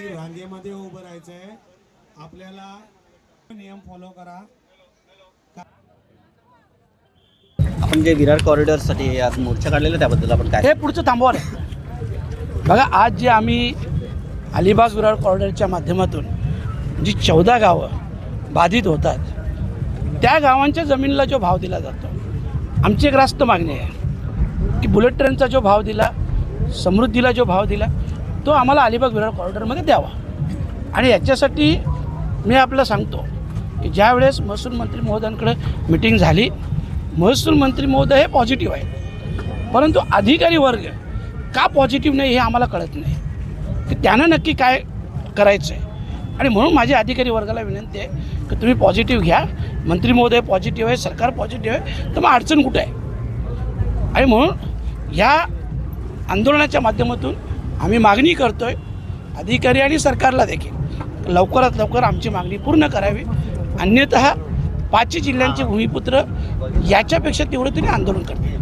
रांगेमध्ये उभं राहायचं आहे. आपल्याला नियम फॉलो करा. आपण जे विरार कॉरिडॉरसाठी आज मोर्चा काढलेला त्याबद्दल आपण काय हे पुढचं थांबवा नाही. बघा आज जे आम्ही अलिबाग विरार कॉरिडॉरच्या माध्यमातून जी 14 गावं बाधित होतात त्या गावांच्या जमिनीला जो भाव दिला जातो, आमची एक रास्त मागणी आहे की बुलेट ट्रेनचा जो भाव दिला, समृद्धीला जो भाव दिला तो आम्हाला अलिबाग विरार कॉरिडॉरमध्ये द्यावा. आणि याच्यासाठी मी आपलं सांगतो की ज्या वेळेस महसूल मंत्री महोदयांकडे मिटिंग झाली, महसूल मंत्री महोदय हे पॉझिटिव्ह आहे, परंतु अधिकारी वर्ग का पॉझिटिव्ह नाही हे आम्हाला कळत नाही की त्यानं नक्की काय करायचं आहे. आणि म्हणून माझी अधिकारी वर्गाला विनंती आहे की तुम्ही पॉझिटिव्ह घ्या. मंत्री महोदय पॉझिटिव्ह आहे, सरकार पॉझिटिव्ह आहे, तर मग अडचण कुठं आहे. आणि म्हणून ह्या आंदोलनाच्या माध्यमातून आम्ही मागणी करतो आहे अधिकारी आणि सरकारला देखील लवकरात लवकर आमची मागणी पूर्ण करावी. अन्यतः 5 जिल्ह्यांचे भूमिपुत्र याच्यापेक्षा तीव्रतेने आंदोलन करतील.